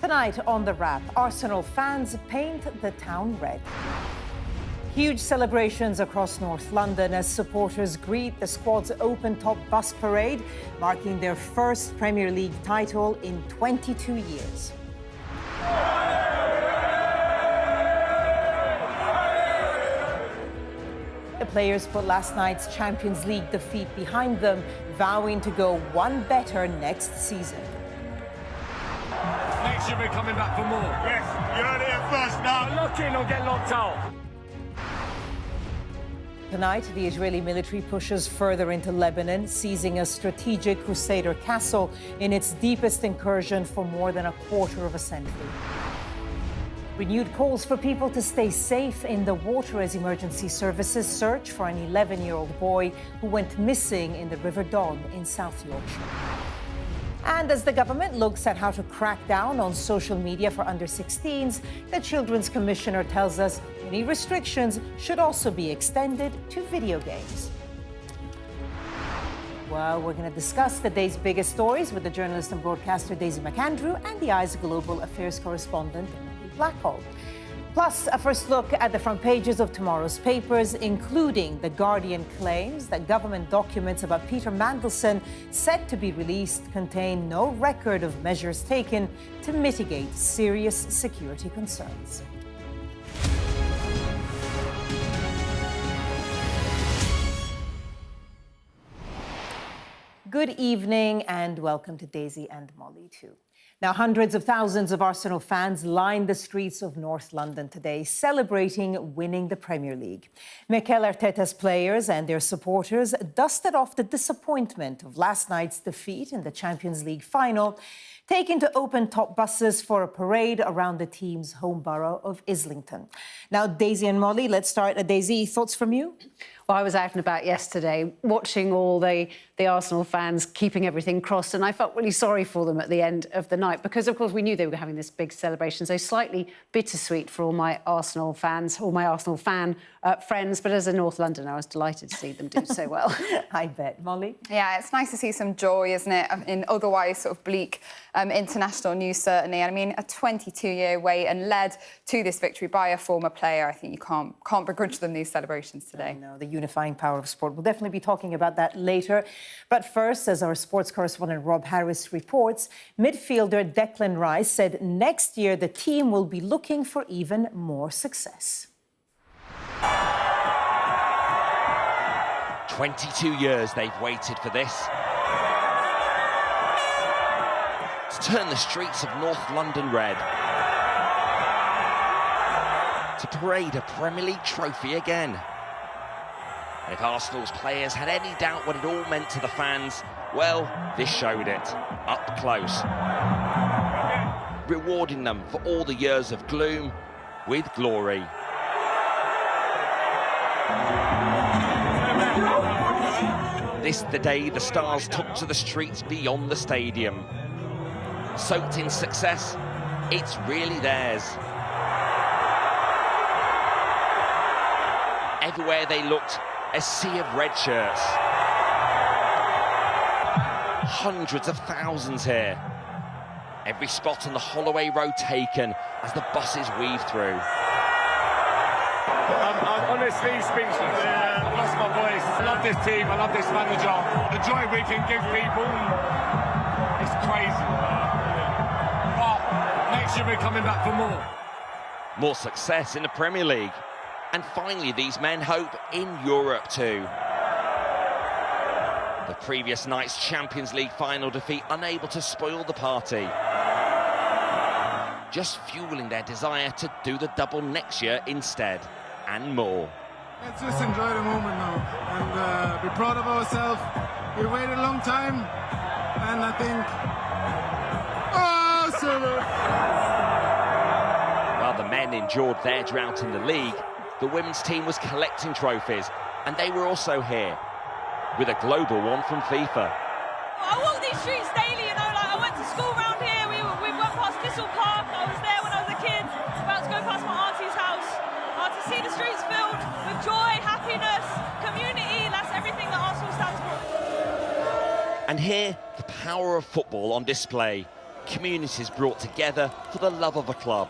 Tonight on The Wrap, Arsenal fans paint the town red. Huge celebrations across North London as supporters greet the squad's open-top bus parade, marking their first Premier League title in 22 years. The players put last night's Champions League defeat behind them, vowing to go one better next season. Next year we're coming back for more. Yes, you heard it here first now. Lock in or get locked out. Tonight, the Israeli military pushes further into Lebanon, seizing a strategic Crusader castle in its deepest incursion for more than a quarter of a century. Renewed calls for people to stay safe in the water as emergency services search for an 11-year-old boy who went missing in the River Don in South Yorkshire. And as the government looks at how to crack down on social media for under-16s, the Children's Commissioner tells us any restrictions should also be extended to video games. Well, we're going to discuss the day's biggest stories with the journalist and broadcaster Daisy McAndrew and the Eye's global affairs correspondent Emily Blackhall. Plus, a first look at the front pages of tomorrow's papers, including The Guardian claims that government documents about Peter Mandelson, set to be released, contain no record of measures taken to mitigate serious security concerns. Good evening and welcome to Daisy and Molly too. Now, hundreds of thousands of Arsenal fans lined the streets of North London today, celebrating winning the Premier League. Mikel Arteta's players and their supporters dusted off the disappointment of last night's defeat in the Champions League final, taken to open-top buses for a parade around the team's home borough of Islington. Now, Daisy and Molly, let's start. Daisy, thoughts from you? Well, I was out and about yesterday watching all the Arsenal fans keeping everything crossed, and I felt really sorry for them at the end of the night because, of course, we knew they were having this big celebration, so slightly bittersweet for all my Arsenal fans, all my Arsenal fan friends, but as a North Londoner, I was delighted to see them do so well. I bet. Molly? Yeah, it's nice to see some joy, isn't it, in otherwise sort of bleak international news, certainly. And I mean, a 22-year wait and led to this victory by a former player. I think you can't begrudge them these celebrations today. No, the unifying power of sport. We'll definitely be talking about that later. But first, as our sports correspondent Rob Harris reports, midfielder Declan Rice said next year the team will be looking for even more success. 22 years they've waited for this. To turn the streets of North London red. To parade a Premier League trophy again. If Arsenal's players had any doubt what it all meant to the fans, well, this showed it, up close. Rewarding them for all the years of gloom with glory. This the day the stars took to the streets beyond the stadium. Soaked in success, it's really theirs. Everywhere they looked, a sea of red shirts. Hundreds of thousands here. Every spot on the Holloway Road taken as the buses weave through. I'm honestly speechless. I've lost my voice. I love this team, I love this manager. The joy we can give people, it's crazy. But next year we're coming back for more. More success in the Premier League. And finally, these men hope in Europe too. The previous night's Champions League final defeat unable to spoil the party. Just fueling their desire to do the double next year instead, and more. Let's just enjoy the moment now and be proud of ourselves. We waited a long time, and I think... Oh, so good! While the men endured their drought in the league, the women's team was collecting trophies, and they were also here, with a global one from FIFA. I walk these streets daily, you know, like I went to school around here, we went past Thistle Park, I was there when I was a kid, about to go past my auntie's house. To see the streets filled with joy, happiness, community, that's everything that Arsenal stands for. And here, the power of football on display. communities brought together for the love of a club.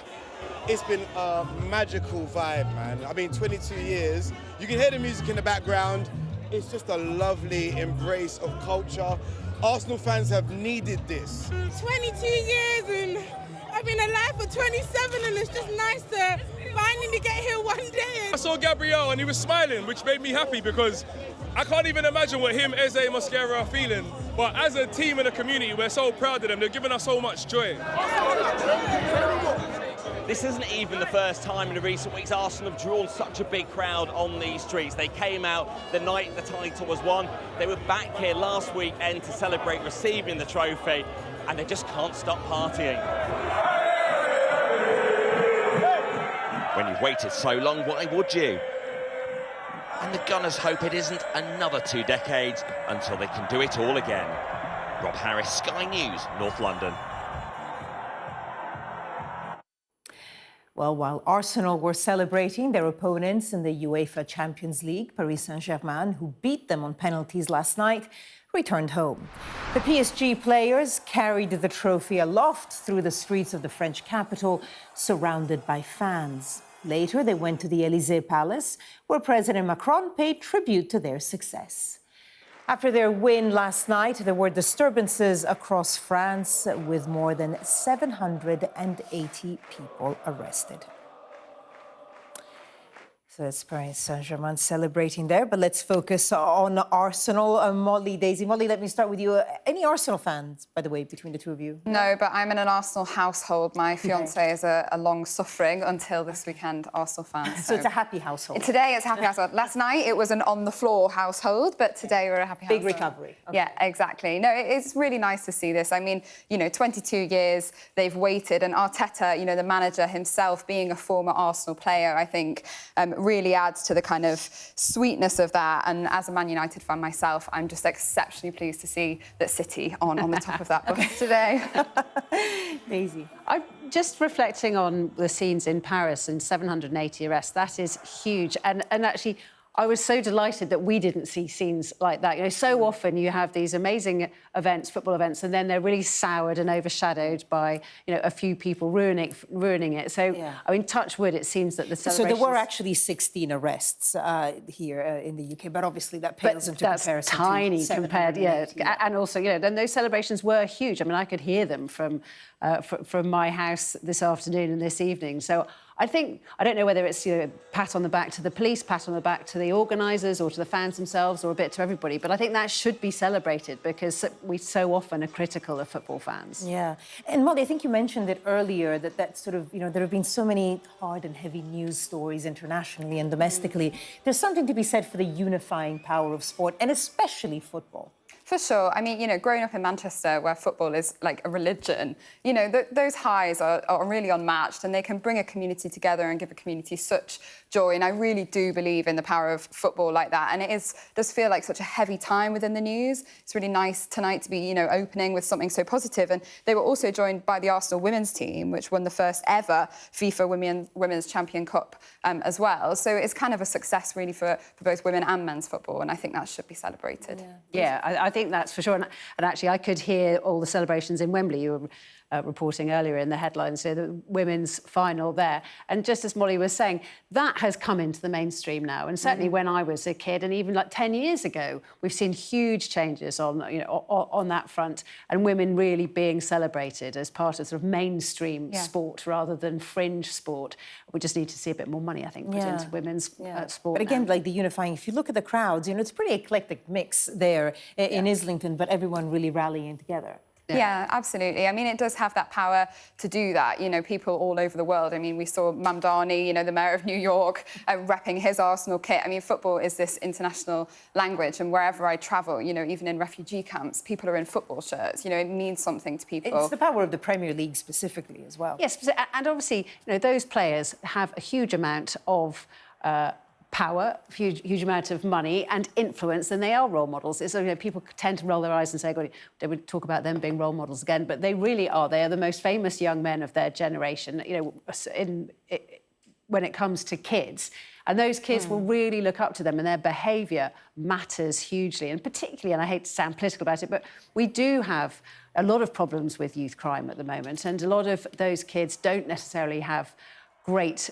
It's been a magical vibe, man. I mean, 22 years. You can hear the music in the background. It's just a lovely embrace of culture. Arsenal fans have needed this. 22 years and I've been alive for 27 and it's just nice to finally get here one day. I saw Gabriel and he was smiling, which made me happy because I can't even imagine what him, Eze, and Mosquera are feeling. But as a team and a community, we're so proud of them. They're giving us so much joy. This isn't even the first time in the recent weeks Arsenal have drawn such a big crowd on these streets. They came out the night the title was won. They were back here last weekend to celebrate receiving the trophy, and they just can't stop partying. When you've waited so long, why would you? And the Gunners hope it isn't another 2 decades until they can do it all again. Rob Harris, Sky News, North London. Well, while Arsenal were celebrating their opponents in the UEFA Champions League, Paris Saint-Germain, who beat them on penalties last night, returned home. The PSG players carried the trophy aloft through the streets of the French capital, surrounded by fans. Later, they went to the Élysée Palace, where President Macron paid tribute to their success. After their win last night, there were disturbances across France, with more than 780 people arrested. So it's Paris Saint-Germain celebrating there, but let's focus on Arsenal. Molly, Daisy. Molly, let me start with you. Any Arsenal fans, by the way, between the two of you? No, but I'm in an Arsenal household. My fiancé is a long-suffering, until this weekend, Arsenal fan. So it's a happy household. Today it's a happy household. Last night it was an on-the-floor household, but today we're a happy household. Big recovery. Okay. Yeah, exactly. No, it's really nice to see this. I mean, 22 years they've waited, and Arteta, the manager himself, being a former Arsenal player, I think really adds to the kind of sweetness of that. And as a Man United fan myself, I'm just exceptionally pleased to see that City on the top of that bus today. Daisy. I'm just reflecting on the scenes in Paris and 780 arrests. That is huge. And actually, I was so delighted that we didn't see scenes like that. So often you have these amazing events, football events, and then they're really soured and overshadowed by, a few people ruining it. So, yeah. I mean, touch wood, it seems that the celebrations... So there were actually 16 arrests here in the UK, but obviously that pales into comparison. That's tiny compared, yeah. And also, then those celebrations were huge. I mean, I could hear them from my house this afternoon and this evening. So I don't know whether it's pat on the back to the police, pat on the back to the organisers or to the fans themselves or a bit to everybody, but I think that should be celebrated because we so often are critical of football fans. Yeah. And Molly, I think you mentioned it earlier that sort of, there have been so many hard and heavy news stories internationally and domestically. There's something to be said for the unifying power of sport and especially football. For sure. I mean, growing up in Manchester, where football is like a religion, those highs are really unmatched, and they can bring a community together and give a community such joy. And I really do believe in the power of football like that. And it does feel like such a heavy time within the news. It's really nice tonight to be, opening with something so positive. And they were also joined by the Arsenal women's team, which won the first ever FIFA Women's Champion Cup as well. So it's kind of a success, really, for both women and men's football. And I think that should be celebrated. Yeah, I think that's for sure. And actually, I could hear all the celebrations in Wembley. You were reporting earlier in the headlines, so the women's final there. And just as Molly was saying, that has come into the mainstream now. And certainly when I was a kid, and even like 10 years ago, we've seen huge changes on that front, and women really being celebrated as part of sort of mainstream sport rather than fringe sport. We just need to see a bit more money, I think, put into women's sport. But again, like the unifying, if you look at the crowds, it's a pretty eclectic mix there in Islington, but everyone really rallying together. Yeah, absolutely. I mean, it does have that power to do that. People all over the world. I mean, we saw Mamdani, the mayor of New York, repping his Arsenal kit. I mean, football is this international language, and wherever I travel, even in refugee camps, people are in football shirts. It means something to people. It's the power of the Premier League specifically as well. Yes, and obviously, those players have a huge amount of power, huge amount of money and influence, and they are role models. It's, people tend to roll their eyes and say, God, they would talk about them being role models again, but they really are. They are the most famous young men of their generation, when it comes to kids. And those kids will really look up to them, and their behaviour matters hugely. And particularly, and I hate to sound political about it, but we do have a lot of problems with youth crime at the moment, and a lot of those kids don't necessarily have great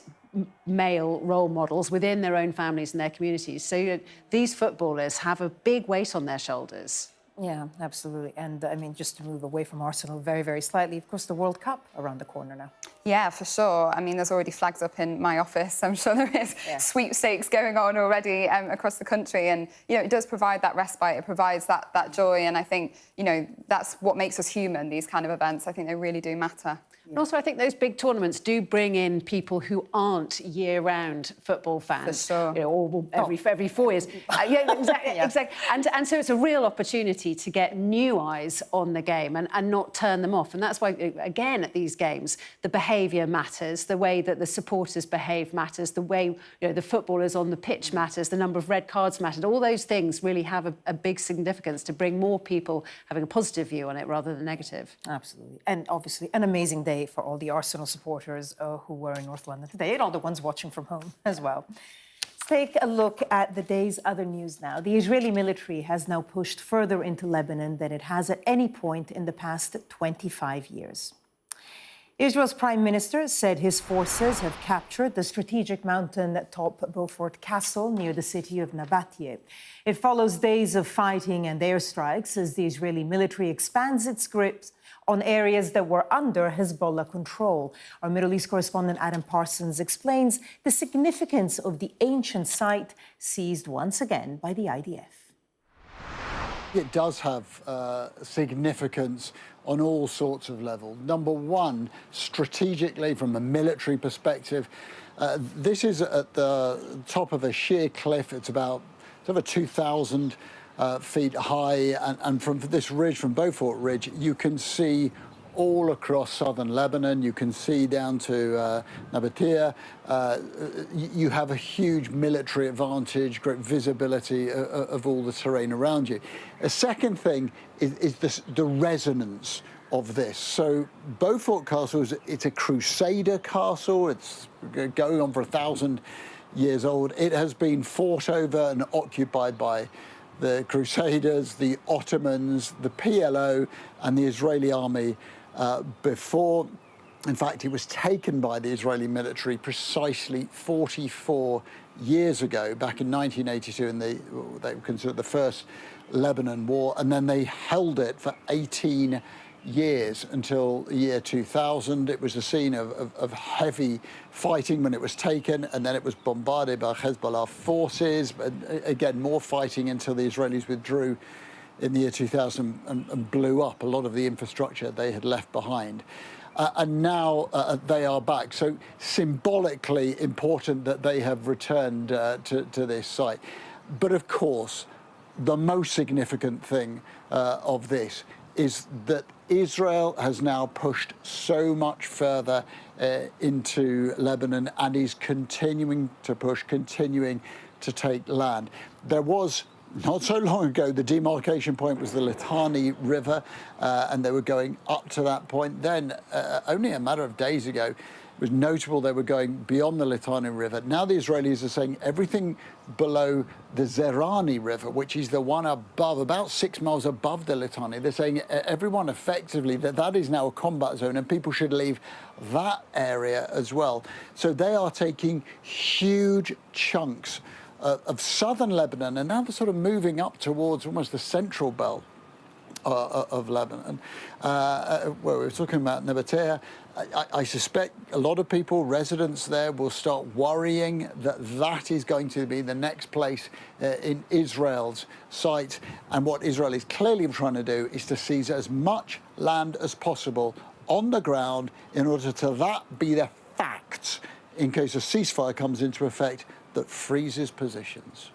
male role models within their own families and their communities. So these footballers have a big weight on their shoulders. Yeah, absolutely. And I mean, just to move away from Arsenal very, very slightly, of course, the World Cup around the corner now. Yeah, for sure. I mean, there's already flags up in my office. I'm sure there is sweepstakes going on already across the country. And, you know, it does provide that respite. It provides that joy. And I think, you know, that's what makes us human, these kind of events. I think they really do matter. And also, I think those big tournaments do bring in people who aren't year-round football fans. For sure. You know, or every 4 years. Yeah, exactly. Exactly. And so it's a real opportunity to get new eyes on the game and not turn them off. And that's why, again, at these games, the behaviour matters, the way that the supporters behave matters, the way, you know, the footballers on the pitch matters, the number of red cards matters. All those things really have a big significance to bring more people having a positive view on it rather than negative. Absolutely. And obviously an amazing day for all the Arsenal supporters who were in North London today, and all the ones watching from home as well. Let's take a look at the day's other news now. The Israeli military has now pushed further into Lebanon than it has at any point in the past 25 years. Israel's prime minister said his forces have captured the strategic mountain-top Beaufort Castle near the city of Nabatea. It follows days of fighting and airstrikes as the Israeli military expands its grips on areas that were under Hezbollah control. Our Middle East correspondent Adam Parsons explains the significance of the ancient site seized once again by the IDF. It does have significance on all sorts of levels. Number one, strategically, from a military perspective, this is at the top of a sheer cliff. It's about over 2,000 feet high, and from this ridge, from Beaufort Ridge, you can see all across southern Lebanon. You can see down to Nabatea. You have a huge military advantage, great visibility of all the terrain around you. A second thing is the resonance of this. So Beaufort Castle, it's a Crusader castle. It's going on for 1,000 years old. It has been fought over and occupied by the Crusaders, the Ottomans, the PLO, and the Israeli army before. In fact, it was taken by the Israeli military precisely 44 years ago, back in 1982, in they were considered the first Lebanon war, and then they held it for 18 years until the year 2000. It was a scene of heavy fighting when it was taken, and then it was bombarded by Hezbollah forces, but again, more fighting until the Israelis withdrew in the year 2000 and blew up a lot of the infrastructure they had left behind. And now they are back. So symbolically important that they have returned to this site. But of course, the most significant thing of this is that Israel has now pushed so much further into Lebanon and is continuing to push, continuing to take land. There was, not so long ago, the demarcation point was the Litani River, and they were going up to that point. Then, only a matter of days ago, it was notable they were going beyond the Litani River. Now the Israelis are saying everything below the Zerani River, which is the one above, about 6 miles above the Litani, they're saying everyone effectively that is now a combat zone and people should leave that area as well. So they are taking huge chunks of southern Lebanon, and now they're sort of moving up towards almost the central belt of Lebanon. Well, we were talking about Nabatea. I suspect a lot of people, residents there, will start worrying that that is going to be the next place in Israel's sight. And what Israel is clearly trying to do is to seize as much land as possible on the ground in order to that be the facts in case a ceasefire comes into effect that freezes positions.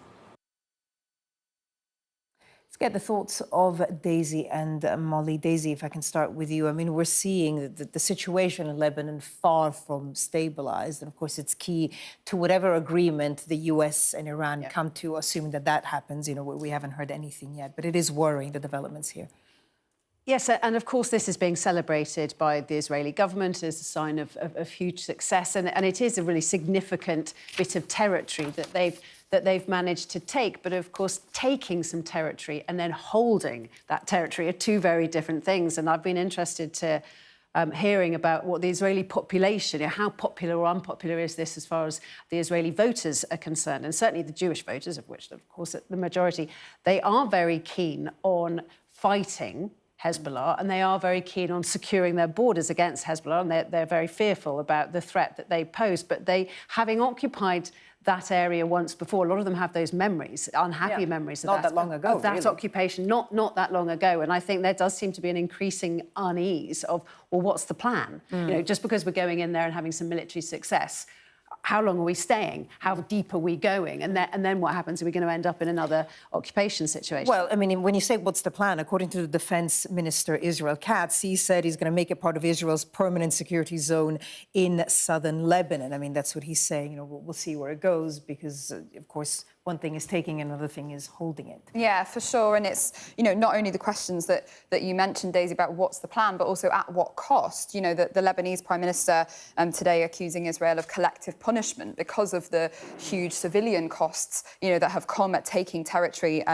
Get the thoughts of Daisy and Molly. Daisy, if I can start with you. I mean, we're seeing the situation in Lebanon far from stabilized. And of course, it's key to whatever agreement the US and Iran come to, assuming that that happens. You know, we haven't heard anything yet, but it is worrying, the developments here. Yes, and of course this is being celebrated by the Israeli government as a sign of huge success, and it is a really significant bit of territory that they've managed to take. But of course, taking some territory and then holding that territory are two very different things. And I've been interested to hearing about what the Israeli population, how popular or unpopular is this as far as the Israeli voters are concerned, and certainly the Jewish voters, of which, of course, the majority, they are very keen on fighting Hezbollah, and they are very keen on securing their borders against Hezbollah, and they're very fearful about the threat that they pose. But they, having occupied that area once before, a lot of them have those memories, unhappy memories of that long ago, of that really. occupation, not that long ago. And I think there does seem to be an increasing unease of, well, what's the plan? You know, just because we're going in there and having some military success, how long are we staying? How deep are we going? And then what happens? Are we going to end up in another occupation situation? Well, I mean, when you say what's the plan, according to the Defense Minister Israel Katz, he said he's going to make it part of Israel's permanent security zone in southern Lebanon. I mean, that's what he's saying. You know, we'll see where it goes because, of course, one thing is taking, another thing is holding it. Yeah, for sure. And it's, you know, not only the questions that you mentioned, Daisy, about what's the plan, but also at what cost. You know, the Lebanese Prime Minister today accusing Israel of collective punishment because of the huge civilian costs, you know, that have come at taking territory,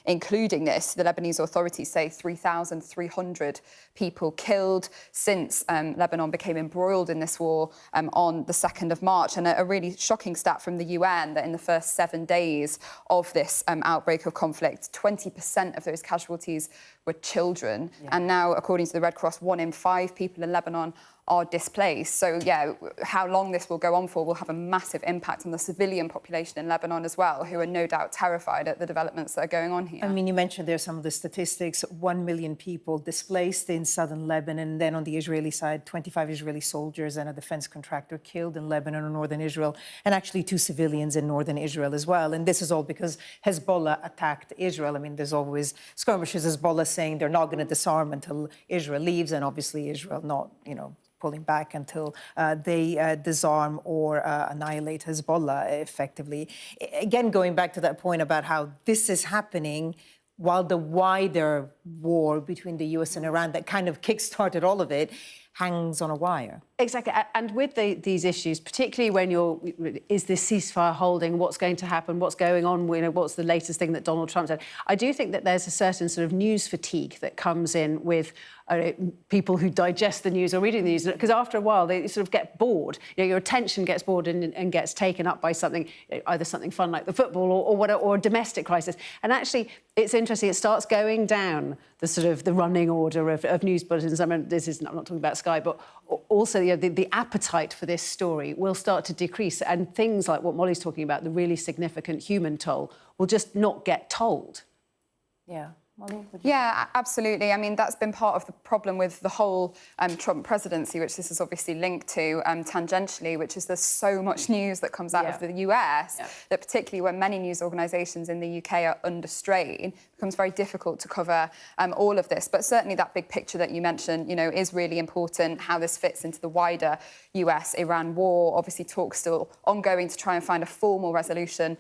including this. The Lebanese authorities say 3,300 people killed since Lebanon became embroiled in this war on the 2nd of March. And a really shocking stat from the UN that in the first 7 days of this outbreak of conflict, 20% of those casualties were children. Yeah. And now, according to the Red Cross, 1 in 5 people in Lebanon are displaced. So, yeah, how long this will go on for will have a massive impact on the civilian population in Lebanon as well, who are no doubt terrified at the developments that are going on here. I mean, you mentioned there some of the statistics, 1 million people displaced in southern Lebanon, and then on the Israeli side, 25 Israeli soldiers and a defense contractor killed in Lebanon or northern Israel, and actually 2 civilians in northern Israel as well. And this is all because Hezbollah attacked Israel. I mean, there's always skirmishes, Hezbollah saying they're not going to disarm until Israel leaves, and obviously Israel not, you know, pulling back until they disarm or annihilate Hezbollah effectively. Again, going back to that point about how this is happening while the wider war between the US and Iran that kind of kick-started all of it hangs on a wire. Exactly. And with these issues, particularly when is this ceasefire holding, what's going to happen, what's going on, you know, what's the latest thing that Donald Trump said, I do think that there's a certain sort of news fatigue that comes in with people who digest the news or reading the news, because after a while they sort of get bored. You know, your attention gets bored and gets taken up by something, either something fun like the football or a domestic crisis. And actually, it's interesting, it starts going down the sort of the running order of news bulletins. I mean, I'm not talking about Sky, but also, you know, the appetite for this story will start to decrease, and things like what Molly's talking about, the really significant human toll, will just not get told. Yeah. Molly, yeah, absolutely. I mean, that's been part of the problem with the whole Trump presidency, which this is obviously linked to tangentially, which is there's so much news that comes out of the US that particularly when many news organisations in the UK are under strain, it becomes very difficult to cover all of this. But certainly that big picture that you mentioned, you know, is really important, how this fits into the wider US-Iran war. Obviously, talks still ongoing to try and find a formal resolution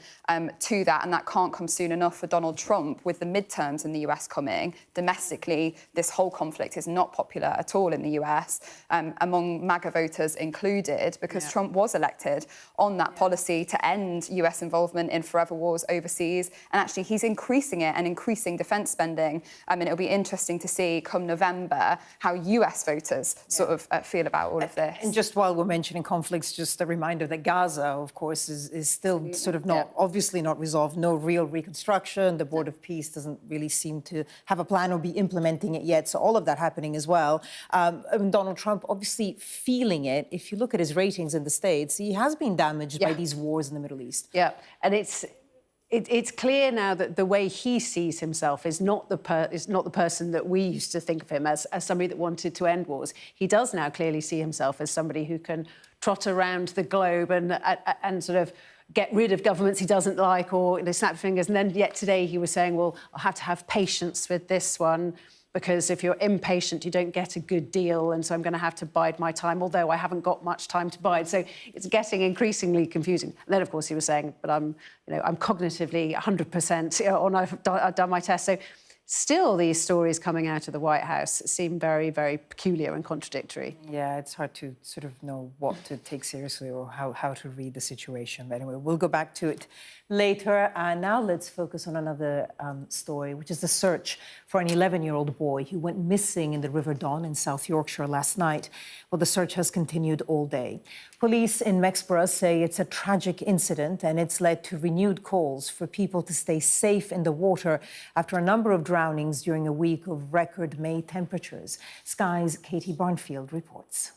to that, and that can't come soon enough for Donald Trump with the midterms in the US coming. Domestically, this whole conflict is not popular at all in the US, among MAGA voters included, because Trump was elected on that policy to end US involvement in forever wars overseas. And actually, he's increasing it and increasing defence spending. And it'll be interesting to see come November how US voters sort of feel about all of this. And just while we're mentioning conflicts, just a reminder that Gaza, of course, is still sort of not, obviously not resolved, no real reconstruction. The Board of Peace doesn't really seem to have a plan or be implementing it yet. So all of that happening as well. Donald Trump obviously feeling it. If you look at his ratings in the States, he has been damaged by these wars in the Middle East. Yeah, and it's clear now that the way he sees himself is not the person that we used to think of him as somebody that wanted to end wars. He does now clearly see himself as somebody who can trot around the globe and sort of get rid of governments he doesn't like or snap fingers. And then yet today he was saying, well, I'll have to have patience with this one because if you're impatient, you don't get a good deal. And so I'm going to have to bide my time, although I haven't got much time to bide. So it's getting increasingly confusing. And then, of course, he was saying, but I'm cognitively 100%, I've done my test. So Still, these stories coming out of the White House seem very, very peculiar and contradictory. Yeah, it's hard to sort of know what to take seriously or how to read the situation. But anyway, we'll go back to it later. And now let's focus on another story, which is the search for an 11-year-old boy who went missing in the River Don in South Yorkshire last night. Well, the search has continued all day. Police in Mexborough say it's a tragic incident and it's led to renewed calls for people to stay safe in the water after a number of drownings during a week of record May temperatures. Sky's Katie Barnfield reports.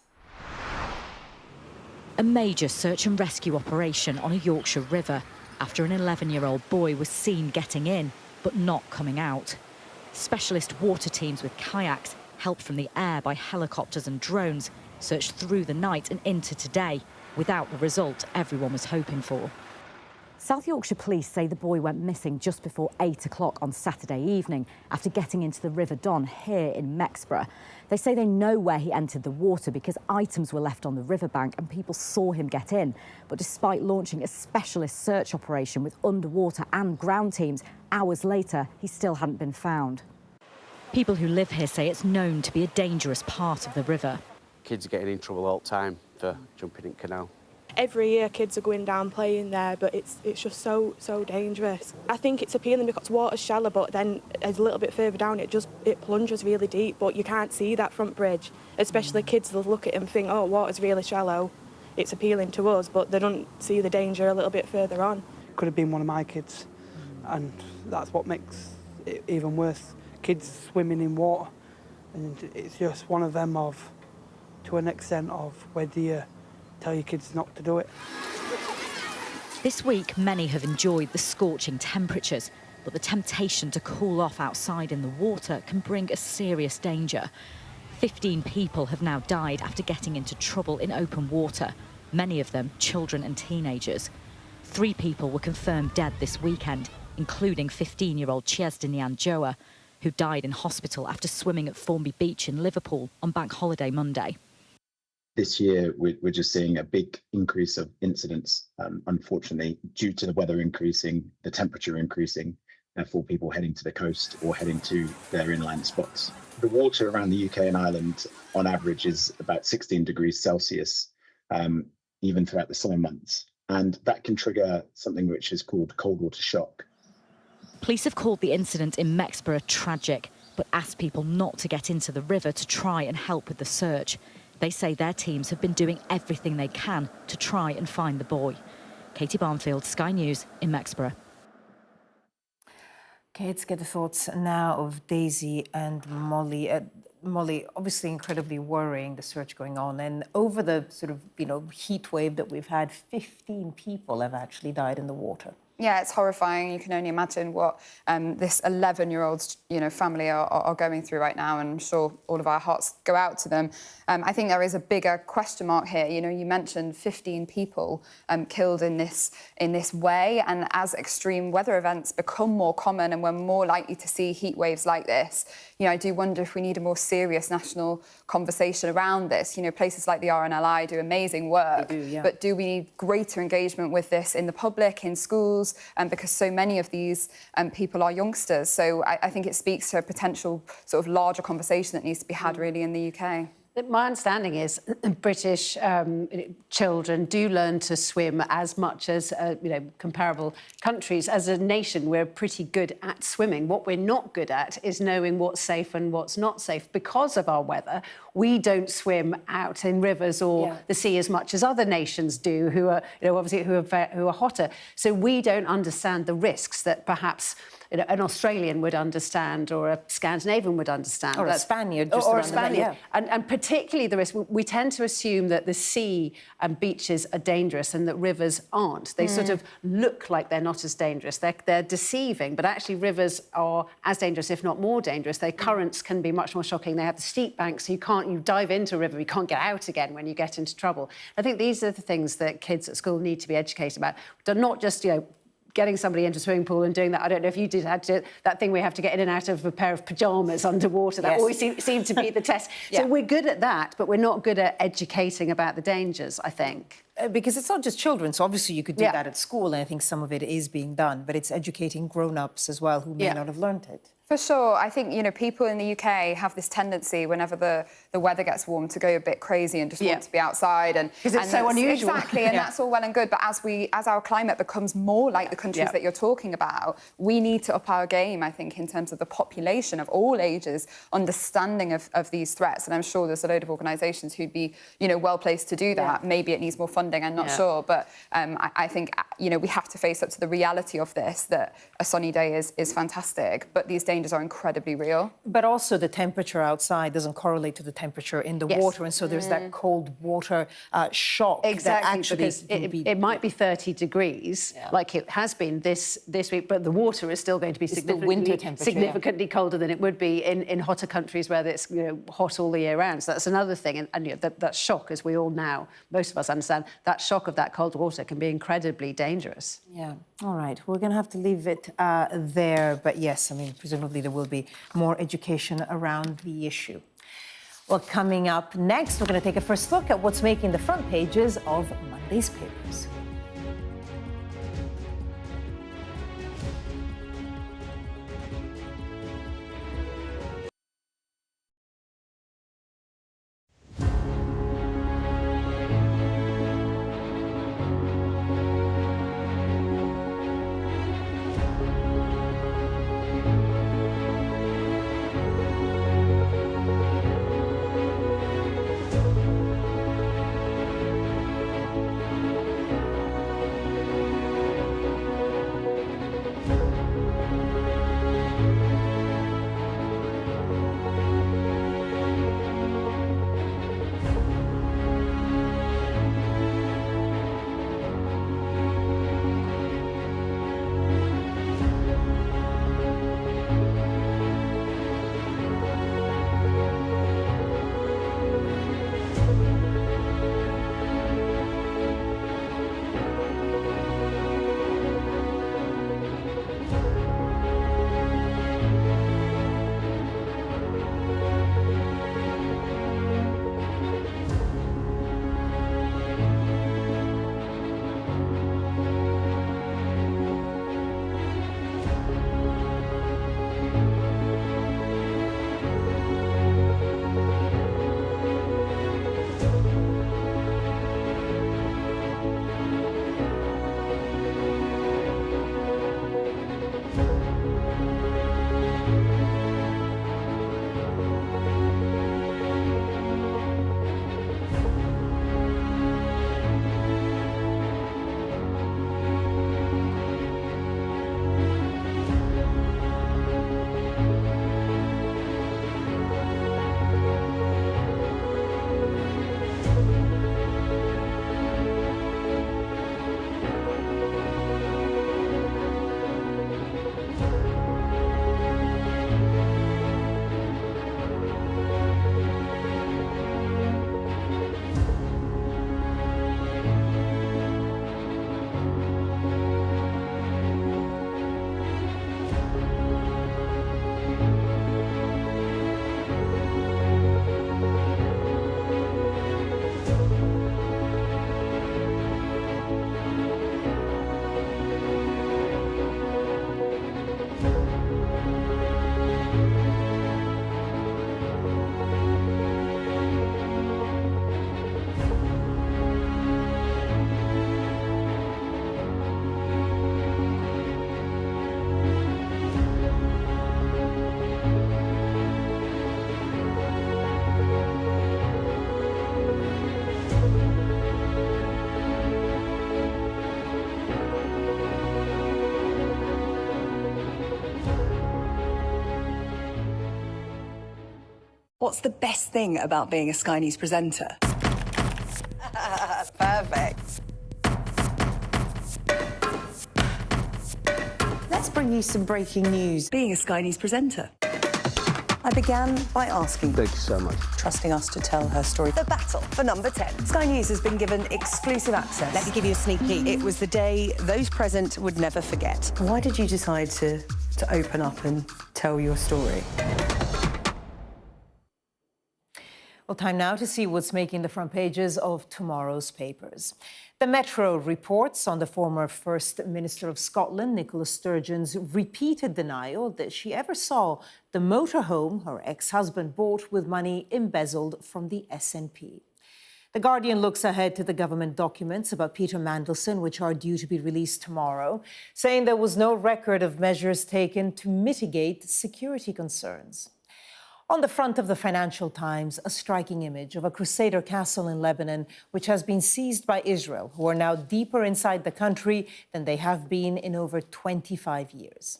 A major search and rescue operation on a Yorkshire river after an 11-year-old boy was seen getting in but not coming out. Specialist water teams with kayaks, helped from the air by helicopters and drones, searched through the night and into today without the result everyone was hoping for. South Yorkshire police say the boy went missing just before 8 o'clock on Saturday evening after getting into the River Don here in Mexborough. They say they know where he entered the water because items were left on the riverbank and people saw him get in. But despite launching a specialist search operation with underwater and ground teams, hours later, he still hadn't been found. People who live here say it's known to be a dangerous part of the river. Kids are getting in trouble all the time for jumping in canal. Every year kids are going down playing there, but it's just so dangerous. I think it's appealing because water's shallow, but then a little bit further down it plunges really deep, but you can't see that front bridge. Especially kids, they'll look at it and think, oh, water's really shallow. It's appealing to us, but they don't see the danger a little bit further on. Could have been one of my kids, and that's what makes it even worse. Kids swimming in water, and it's just one of them of, to an extent of, where do you tell your kids not to do it? This week, many have enjoyed the scorching temperatures, but the temptation to cool off outside in the water can bring a serious danger. 15 people have now died after getting into trouble in open water, many of them children and teenagers. 3 people were confirmed dead this weekend, including 15-year-old Chesdinian Joa, who died in hospital after swimming at Formby Beach in Liverpool on Bank Holiday Monday. This year, we're just seeing a big increase of incidents, unfortunately, due to the weather increasing, the temperature increasing, therefore people heading to the coast or heading to their inland spots. The water around the UK and Ireland, on average, is about 16 degrees Celsius, even throughout the summer months. And that can trigger something which is called cold water shock. Police have called the incident in Mexborough tragic, but asked people not to get into the river to try and help with the search. They say their teams have been doing everything they can to try and find the boy. Katie Barnfield, Sky News in Mexborough. Okay, let's get the thoughts now of Daisy and Molly. Molly, obviously incredibly worrying, the search going on. And over the sort of, heat wave that we've had, 15 people have actually died in the water. Yeah, it's horrifying. You can only imagine what this 11-year-old's, family are going through right now, and I'm sure all of our hearts go out to them. I think there is a bigger question mark here. You mentioned 15 people killed in this way, and as extreme weather events become more common and we're more likely to see heat waves like this, I do wonder if we need a more serious national conversation around this. Places like the RNLI do amazing work, they do, yeah. But do we need greater engagement with this in the public, in schools? Because so many of these people are youngsters. So I think it speaks to a potential sort of larger conversation that needs to be had really in the UK. My understanding is British children do learn to swim as much as comparable countries. As a nation, we're pretty good at swimming. What we're not good at is knowing what's safe and what's not safe. Because of our weather, we don't swim out in rivers or the sea as much as other nations do, who are obviously who are hotter. So we don't understand the risks that perhaps an Australian would understand, or a Scandinavian would understand, or a Spaniard, or a Spaniard, and particularly the risk. We tend to assume that the sea and beaches are dangerous and that rivers aren't. They sort of look like they're not as dangerous. They're deceiving, but actually rivers are as dangerous, if not more dangerous. Their currents can be much more shocking. They have the steep banks, so you dive into a river, you can't get out again when you get into trouble. I think these are the things that kids at school need to be educated about. They're not just getting somebody into a swimming pool and doing that. I don't know if you had that thing we have to get in and out of a pair of pyjamas underwater. That always seemed to be the test. So we're good at that, but we're not good at educating about the dangers, I think. Because it's not just children, so obviously you could do that at school, and I think some of it is being done, but it's educating grown-ups as well who may not have learned it. For sure. I think, you know, people in the UK have this tendency whenever the weather gets warm to go a bit crazy and just want to be outside. Because it's so unusual. Exactly, and that's all well and good. But as our climate becomes more like the countries that you're talking about, we need to up our game, I think, in terms of the population of all ages, understanding of these threats. And I'm sure there's a load of organisations who'd be, you know, well placed to do that. Maybe it needs more funding, I'm not sure. But I think, you know, we have to face up to the reality of this, that a sunny day is fantastic, but these dangers are incredibly real. But also the temperature outside doesn't correlate to the temperature in the water, and so there's that cold water shock. Exactly, that because it might be 30 degrees, like it has been this week, but the water is still going to be significantly colder than it would be in hotter countries where it's, you know, hot all the year round. So that's another thing, and you know, that shock, as we all now, most of us understand, that shock of that cold water can be incredibly dangerous. Yeah. All right. We're going to have to leave it there. But yes, I mean, presumably there will be more education around the issue. Well, coming up next, we're going to take a first look at what's making the front pages of Monday's papers. What's the best thing about being a Sky News presenter? Perfect. Let's bring you some breaking news. Being a Sky News presenter. I began by asking... Thank you so much. ...trusting us to tell her story. The battle for number 10. Sky News has been given exclusive access. Let me give you a sneak peek. It was the day those present would never forget. Why did you decide to open up and tell your story? Well, time now to see what's making the front pages of tomorrow's papers. The Metro reports on the former First Minister of Scotland, Nicola Sturgeon's repeated denial that she ever saw the motorhome her ex-husband bought with money embezzled from the SNP. The Guardian looks ahead to the government documents about Peter Mandelson, which are due to be released tomorrow, saying there was no record of measures taken to mitigate security concerns. On the front of the Financial Times, a striking image of a Crusader castle in Lebanon, which has been seized by Israel, who are now deeper inside the country than they have been in over 25 years.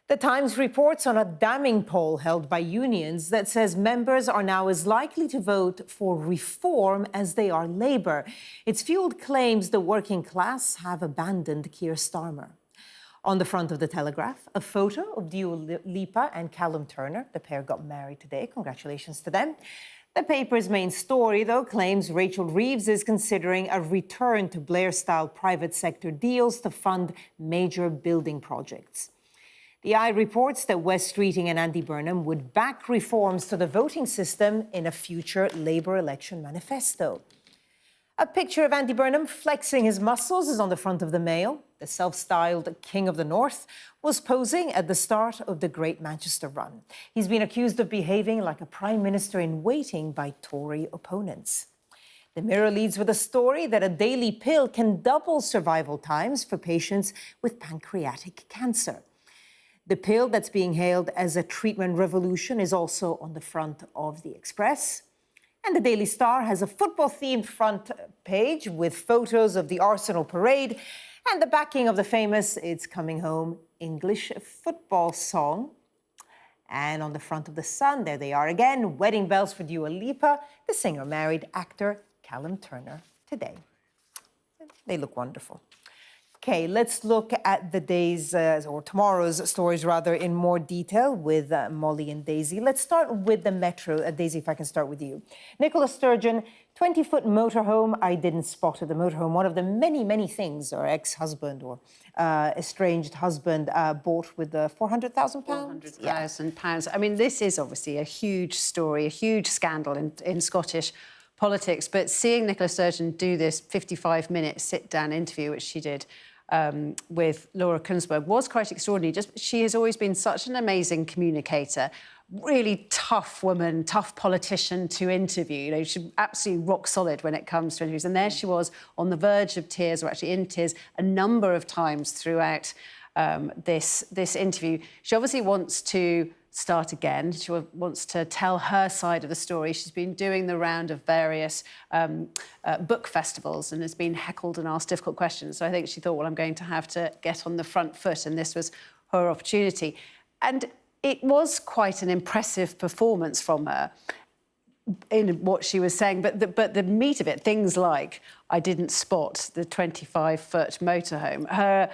The Times reports on a damning poll held by unions that says members are now as likely to vote for reform as they are Labour. It's fueled claims the working class have abandoned Keir Starmer. On the front of the Telegraph, a photo of Dua Lipa and Callum Turner. The pair got married today. Congratulations to them. The paper's main story, though, claims Rachel Reeves is considering a return to Blair-style private sector deals to fund major building projects. The Eye reports that Wes Streeting and Andy Burnham would back reforms to the voting system in a future Labour election manifesto. A picture of Andy Burnham flexing his muscles is on the front of the Mail. The self-styled King of the North was posing at the start of the Great Manchester Run. He's been accused of behaving like a Prime Minister in waiting by Tory opponents. The Mirror leads with a story that a daily pill can double survival times for patients with pancreatic cancer. The pill that's being hailed as a treatment revolution is also on the front of the Express. And the Daily Star has a football-themed front page with photos of the Arsenal parade and the backing of the famous It's Coming Home English football song. And on the front of the Sun, there they are again, wedding bells for Dua Lipa. The singer married actor Callum Turner today. They look wonderful. Okay, let's look at the day's, or tomorrow's stories rather, in more detail with Molly and Daisy. Let's start with the Metro. Daisy, if I can start with you. Nicola Sturgeon, 20-foot motorhome. I didn't spot it, the motorhome. One of the many, many things her ex-husband or estranged husband bought with £400,000? £400,000. I mean, this is obviously a huge story, a huge scandal in Scottish politics. But seeing Nicola Sturgeon do this 55-minute sit-down interview, which she did with Laura Kunsberg, was quite extraordinary. She has always been such an amazing communicator, really tough woman, tough politician to interview. You know, she's absolutely rock solid when it comes to interviews. And there she was on the verge of tears, or actually in tears, a number of times throughout this interview. She obviously wants to start again. She wants to tell her side of the story. She's been doing the round of various book festivals and has been heckled and asked difficult questions. So I think she thought, well, I'm going to have to get on the front foot, and this was her opportunity. And it was quite an impressive performance from her in what she was saying, but the meat of it, things like, I didn't spot the 25-foot motorhome. Her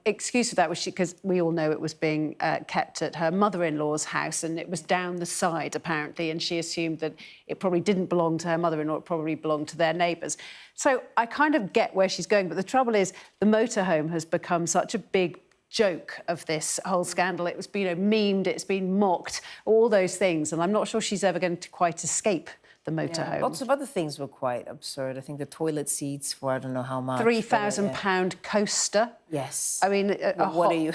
excuse for that was because we all know it was being kept at her mother-in-law's house, and it was down the side, apparently, and she assumed that it probably didn't belong to her mother-in-law, it probably belonged to their neighbours. So I kind of get where she's going, but the trouble is the motorhome has become such a big joke of this whole scandal. It was, memed, it's been mocked, all those things, and I'm not sure she's ever going to quite escape the motorhome. Yeah, lots of other things were quite absurd. I think the toilet seats for I don't know how much. £3,000 coaster. Yes. I mean, what are you?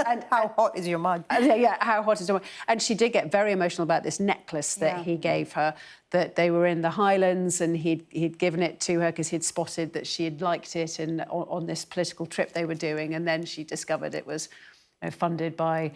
And how hot is your mug? Yeah, how hot is your mug? And she did get very emotional about this necklace that he gave her, that they were in the Highlands and he'd given it to her because he'd spotted that she had liked it on this political trip they were doing, and then she discovered it was funded by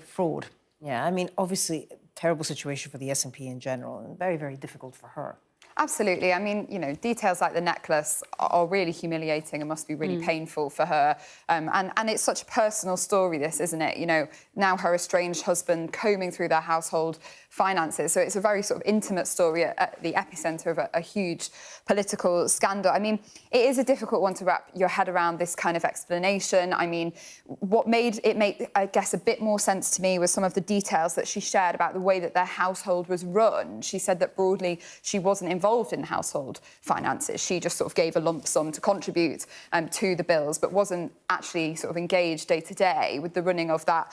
fraud. Yeah, I mean, obviously, terrible situation for the SNP in general, and very, very difficult for her. Absolutely. I mean, details like the necklace are really humiliating and must be really painful for her. And it's such a personal story, this, isn't it? Now her estranged husband combing through their household finances. So it's a very sort of intimate story at the epicentre of a huge political scandal. I mean, it is a difficult one to wrap your head around, this kind of explanation. I mean, what made it make, I guess, a bit more sense to me was some of the details that she shared about the way that their household was run. She said that broadly she wasn't involved in household finances. She just sort of gave a lump sum to contribute to the bills, but wasn't actually sort of engaged day to day with the running of that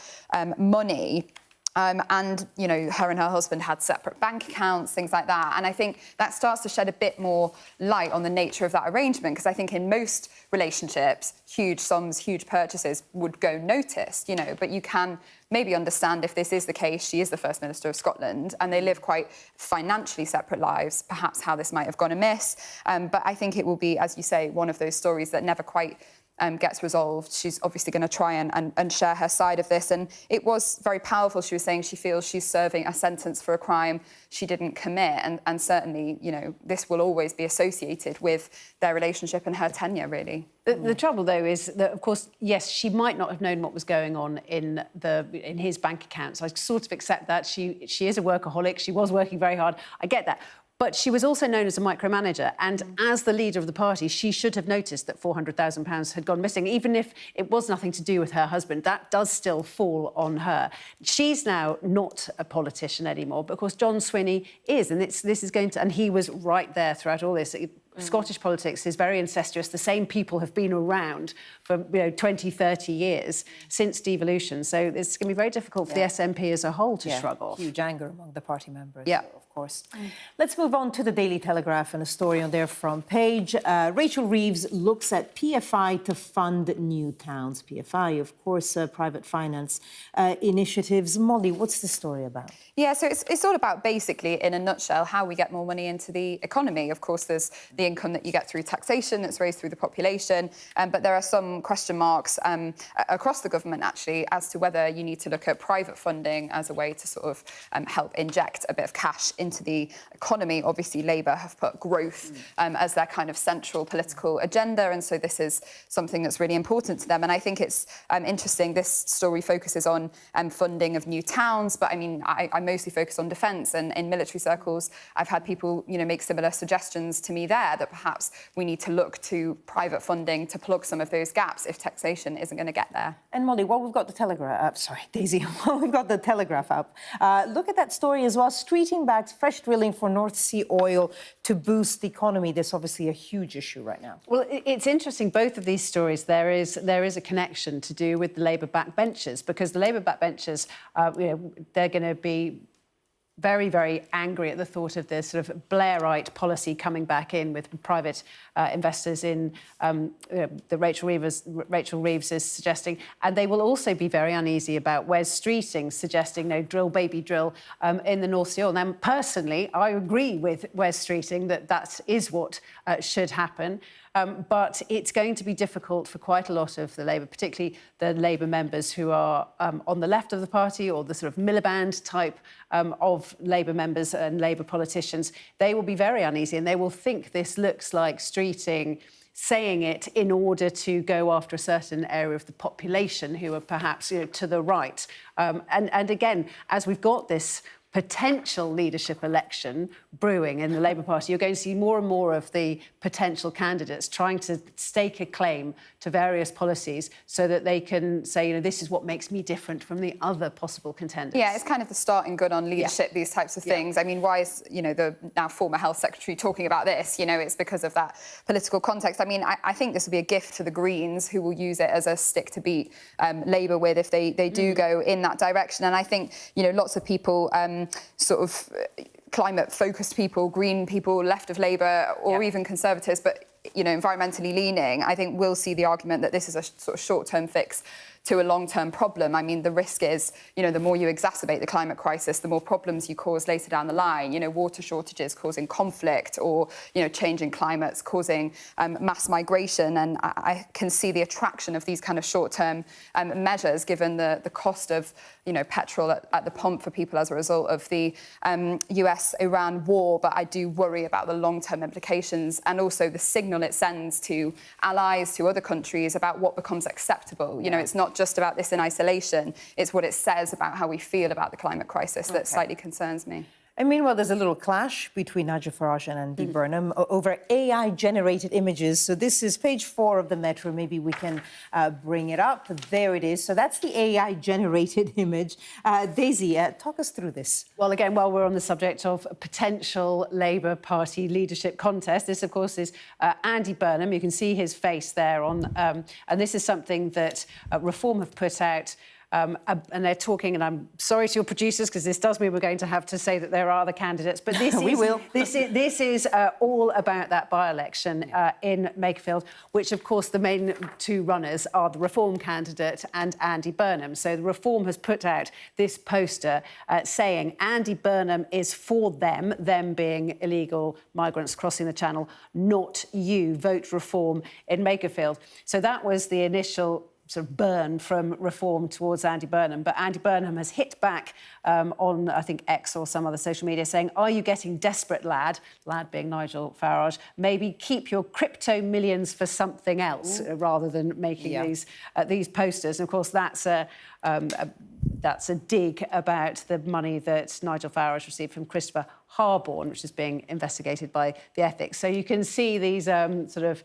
money. And, you know, her and her husband had separate bank accounts, things like that. And I think that starts to shed a bit more light on the nature of that arrangement, because I think in most relationships, huge sums, huge purchases would go noticed, you know, but you can maybe understand if this is the case. She is the First Minister of Scotland and they live quite financially separate lives, perhaps how this might have gone amiss. But I think it will be, as you say, one of those stories that never quite gets resolved. She's obviously going to try and share her side of this. And it was very powerful. She was saying she feels she's serving a sentence for a crime she didn't commit. And certainly, you know, this will always be associated with their relationship and her tenure, really. The trouble, though, is that, of course, yes, she might not have known what was going on in his bank accounts. I sort of accept that. She is a workaholic. She was working very hard. I get that. But she was also known as a micromanager, and as the leader of the party, she should have noticed that £400,000 had gone missing, even if it was nothing to do with her husband. That does still fall on her. She's now not a politician anymore, but of course John Swinney is, and this is going to, and he was right there throughout all this. Scottish politics is very incestuous. The same people have been around for 20, 30 years since devolution. So it's going to be very difficult for the SNP as a whole to shrug off. Huge anger among the party members, of course. Let's move on to the Daily Telegraph and a story on their front page. Rachel Reeves looks at PFI to fund new towns. PFI, of course, private finance initiatives. Molly, what's the story about? Yeah, so it's all about, basically, in a nutshell, how we get more money into the economy. Of course, there's the income that you get through taxation that's raised through the population, but there are some question marks across the government, actually, as to whether you need to look at private funding as a way to sort of help inject a bit of cash into the economy. Obviously, Labour have put growth as their kind of central political agenda, and so this is something that's really important to them. And I think it's interesting. This story focuses on funding of new towns, but I mean, I mostly focus on defence, and in military circles, I've had people, you know, make similar suggestions to me there that perhaps we need to look to private funding to plug some of those gaps if taxation isn't going to get there. And Molly, while we've got the Telegraph, sorry, Daisy, while we've got the Telegraph up, look at that story as well. Streeting backs fresh drilling for North Sea oil to boost the economy. That's obviously a huge issue right now. Well, it's interesting, both of these stories, there is a connection to do with the Labour backbenchers, because the Labour backbenchers, they're going to be very, very angry at the thought of this sort of Blairite policy coming back in with private investors in the Rachel Reeves is suggesting. And they will also be very uneasy about Wes Streeting suggesting no drill, baby drill in the North Sea oil. Now, personally, I agree with Wes Streeting that that is what should happen. But it's going to be difficult for quite a lot of the Labour, particularly the Labour members who are on the left of the party, or the sort of Miliband type of Labour members and Labour politicians. They will be very uneasy, and they will think this looks like Streeting saying it in order to go after a certain area of the population who are perhaps to the right. And again, as we've got this potential leadership election brewing in the Labour Party, you're going to see more and more of the potential candidates trying to stake a claim to various policies so that they can say, this is what makes me different from the other possible contenders. Yeah, it's kind of the starting gun on leadership, these types of things. I mean, why is, the now former Health Secretary talking about this? It's because of that political context. I mean, I think this will be a gift to the Greens, who will use it as a stick to beat Labour with if they do go in that direction. And I think, lots of people sort of climate-focused people, Green people, left of Labour, or even Conservatives, but, environmentally leaning, I think will see the argument that this is a sort of short-term fix to a long-term problem. I mean, the risk is, the more you exacerbate the climate crisis, the more problems you cause later down the line. Water shortages causing conflict, or, changing climates causing mass migration. And I can see the attraction of these kind of short-term measures, given the cost of, petrol at the pump for people as a result of the US-Iran war. But I do worry about the long-term implications, and also the signal it sends to allies, to other countries, about what becomes acceptable. It's not just about this in isolation, it's what it says about how we feel about the climate crisis that slightly concerns me. And meanwhile, there's a little clash between Nigel Farage and Andy Burnham over AI-generated images. So this is page 4 of the Metro. Maybe we can bring it up. There it is. So that's the AI-generated image. Daisy, talk us through this. Well, again, while we're on the subject of a potential Labour Party leadership contest, this, of course, is Andy Burnham. You can see his face there on... and this is something that Reform have put out and they're talking, and I'm sorry to your producers, because this does mean we're going to have to say that there are other candidates, but this this is all about that by-election in Makerfield, which, of course, the main two runners are the Reform candidate and Andy Burnham. So the Reform has put out this poster saying Andy Burnham is for them being illegal migrants crossing the Channel, not you. Vote Reform in Makerfield. So that was the initial sort of burn from Reform towards Andy Burnham. But Andy Burnham has hit back on, I think, X or some other social media, saying, are you getting desperate, lad? Lad being Nigel Farage. Maybe keep your crypto millions for something else rather than making these posters. And, of course, that's a dig about the money that Nigel Farage received from Christopher Harborne, which is being investigated by the ethics. So you can see these sort of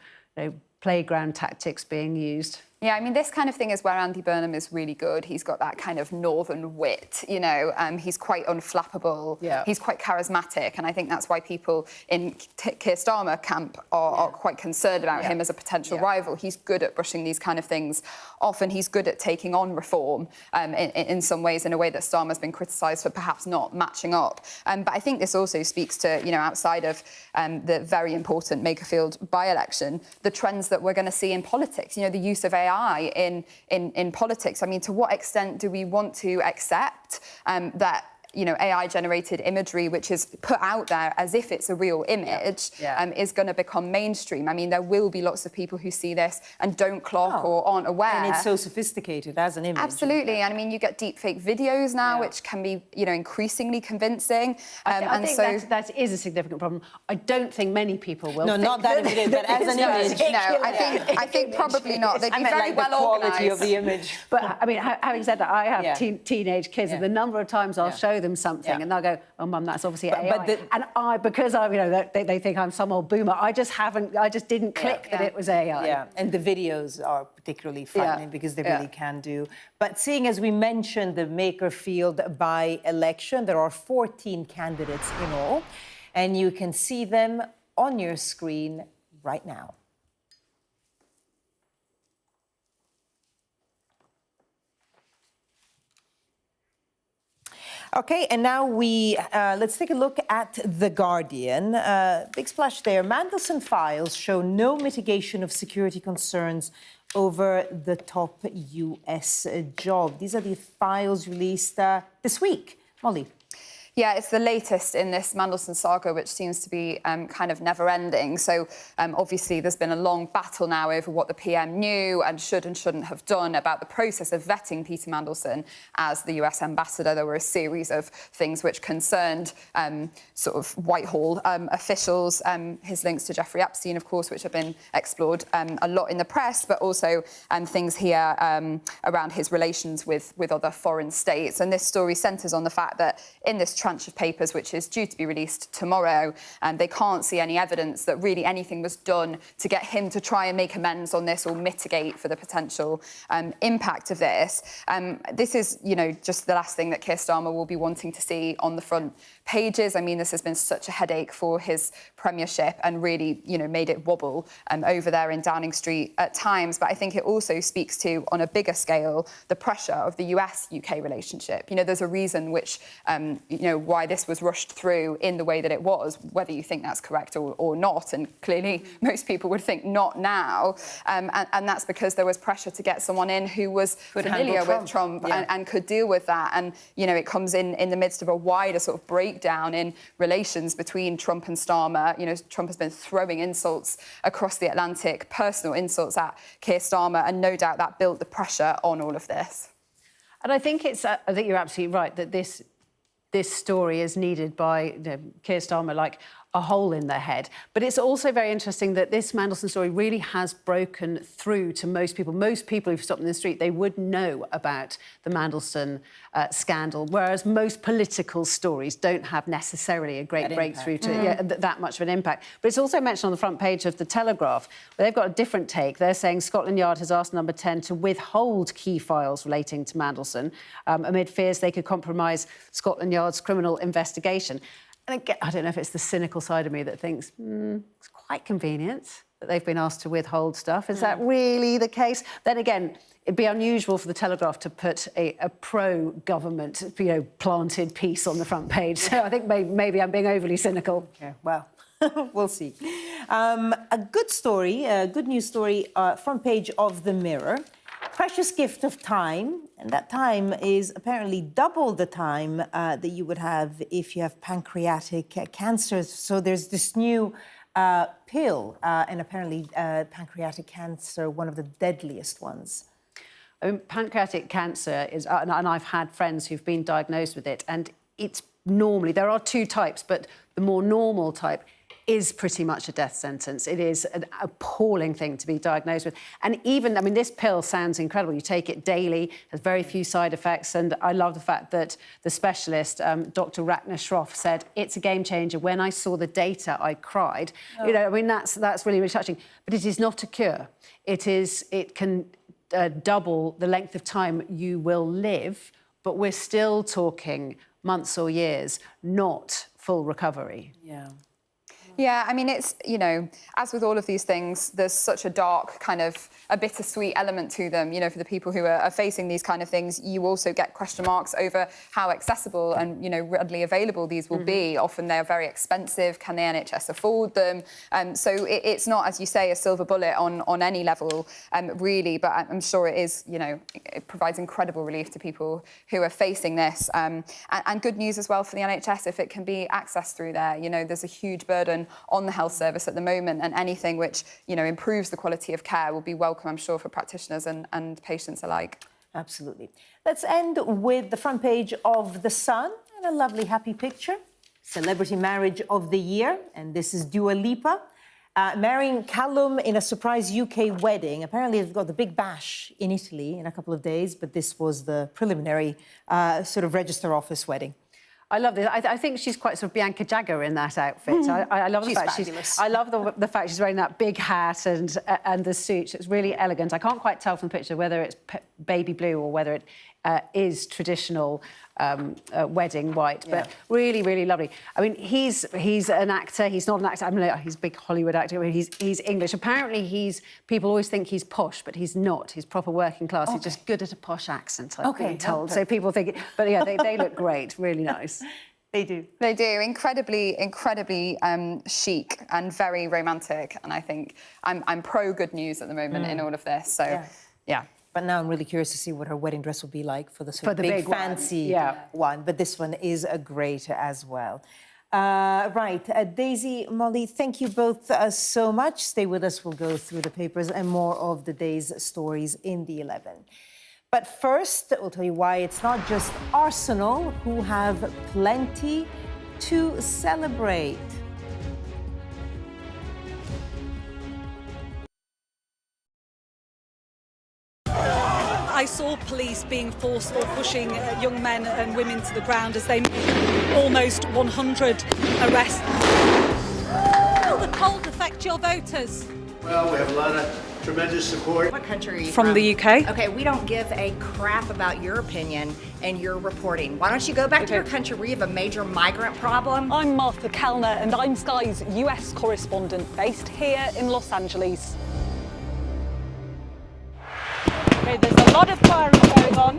playground tactics being used. Yeah, I mean, this kind of thing is where Andy Burnham is really good. He's got that kind of northern wit, you know, he's quite unflappable. Yeah. He's quite charismatic, and I think that's why people in Keir Starmer camp are quite concerned about him as a potential rival. He's good at brushing these kind of things off, and he's good at taking on Reform in some ways, in a way that Starmer's been criticised for perhaps not matching up. But I think this also speaks to, you know, outside of the very important Makerfield by-election, the trends that we're going to see in politics, you know, the use of AI in politics. I mean, to what extent do we want to accept that, you know, AI-generated imagery, which is put out there as if it's a real image, is going to become mainstream? I mean, there will be lots of people who see this and don't clock or aren't aware. And it's so sophisticated as an image. Absolutely. And I mean, you get deepfake videos now, which can be, you know, increasingly convincing. I think that is a significant problem. I don't think many people will. No, not that image, but as an image. No, I think probably not. They'd be very well organised. The quality of the image. But, I mean, having said that, I have teenage kids, and the number of times I'll show them something and they'll go, oh, Mum, that's obviously AI. And because I, you know, they think I'm some old boomer, I just didn't click that it was AI. Yeah, and the videos are particularly frightening because they really can do. But seeing as we mentioned the Makerfield by-election, there are 14 candidates in all, and you can see them on your screen right now. OK, and now let's take a look at The Guardian. Big splash there. Mandelson files show no mitigation of security concerns over the top US job. These are the files released this week. Molly. Yeah, it's the latest in this Mandelson saga, which seems to be kind of never-ending. So, obviously, there's been a long battle now over what the PM knew and shouldn't have done about the process of vetting Peter Mandelson as the US ambassador. There were a series of things which concerned sort of Whitehall officials, his links to Jeffrey Epstein, of course, which have been explored a lot in the press, but also things here around his relations with other foreign states. And this story centres on the fact that in this tranche of papers, which is due to be released tomorrow, and they can't see any evidence that really anything was done to get him to try and make amends on this or mitigate for the potential impact of this. This is, you know, just the last thing that Keir Starmer will be wanting to see on the front pages. I mean, this has been such a headache for his premiership and really, you know, made it wobble over there in Downing Street at times. But I think it also speaks to, on a bigger scale, the pressure of the US-UK relationship. You know, there's a reason which, you know, why this was rushed through in the way that it was, whether you think that's correct or not. And clearly, most people would think not now. And that's because there was pressure to get someone in who was familiar with Trump and could deal with that. And, you know, it comes in the midst of a wider sort of breakdown in relations between Trump and Starmer. You know, Trump has been throwing insults across the Atlantic, personal insults at Keir Starmer, and no doubt that built the pressure on all of this. And I think I think you're absolutely right that this story is needed by Keir Starmer like a hole in their head. But it's also very interesting that this Mandelson story really has broken through to most people. Most people who've stopped in the street, they would know about the Mandelson scandal, whereas most political stories don't have necessarily a great breakthrough to that much of an impact. But it's also mentioned on the front page of The Telegraph, where they've got a different take. They're saying Scotland Yard has asked Number 10 to withhold key files relating to Mandelson amid fears they could compromise Scotland Yard's criminal investigation. And again, I don't know if it's the cynical side of me that thinks it's quite convenient that they've been asked to withhold stuff. Is that really the case? Then again, it'd be unusual for the Telegraph to put a pro-government, planted piece on the front page. So I think maybe I'm being overly cynical. Yeah, well, we'll see. A good story, a good news story, front page of the Mirror. Precious gift of time, and that time is apparently double the time that you would have if you have pancreatic cancer. So there's this new pill, and apparently pancreatic cancer, one of the deadliest ones. Pancreatic cancer is, and I've had friends who've been diagnosed with it, and it's normally, there are two types, but the more normal type is pretty much a death sentence. It is an appalling thing to be diagnosed with. And even, I mean, this pill sounds incredible. You take it daily, has very few side effects. And I love the fact that the specialist, Dr. Rachna Shroff, said, it's a game changer. When I saw the data, I cried. Oh. You know, I mean, that's really, really touching. But it is not a cure. It can double the length of time you will live, but we're still talking months or years, not full recovery. Yeah. Yeah, I mean, it's, as with all of these things, there's such a dark kind of a bittersweet element to them. For the people who are facing these kind of things, you also get question marks over how accessible and, readily available these will be. Often they're very expensive. Can the NHS afford them? So it's not, as you say, a silver bullet on any level, really, but I'm sure it is, it provides incredible relief to people who are facing this. And good news as well for the NHS if it can be accessed through there. There's a huge burden on the health service at the moment, and anything which, improves the quality of care will be welcome, I'm sure, for practitioners and patients alike. Absolutely. Let's end with the front page of The Sun and a lovely, happy picture. Celebrity marriage of the year, and this is Dua Lipa. Marrying Callum in a surprise UK wedding. Apparently, they've got the big bash in Italy in a couple of days, but this was the preliminary sort of register office wedding. I love this. I think she's quite sort of Bianca Jagger in that outfit. I love the fact fabulous. I love the fact she's wearing that big hat and the suit. It's really elegant. I can't quite tell from the picture whether it's baby blue or whether it is traditional wedding white, but really, really lovely. I mean, he's an actor. He's not an actor. I mean, he's a big Hollywood actor. I mean, he's English. Apparently, people always think he's posh, but he's not. He's proper working class. Okay. He's just good at a posh accent, I've been told. So people think, but yeah, they look great. Really nice. They do. They do. Incredibly chic and very romantic. And I think I'm pro good news at the moment in all of this. So, yeah. But now I'm really curious to see what her wedding dress will be like for the sort of big fancy one. But this one is a great as well. Right, Daisy, Molly, thank you both so much. Stay with us. We'll go through the papers and more of the day's stories in the 11. But first, we'll tell you why it's not just Arsenal who have plenty to celebrate. I saw police being forceful, pushing young men and women to the ground as they made almost 100 arrests. How will the cold affect your voters? Well, we have a lot of tremendous support. What country are you from? The UK. Okay, we don't give a crap about your opinion and your reporting. Why don't you go back to your country where you have a major migrant problem? I'm Martha Kellner and I'm Sky's US correspondent based here in Los Angeles. Okay, there's a lot of firing going on.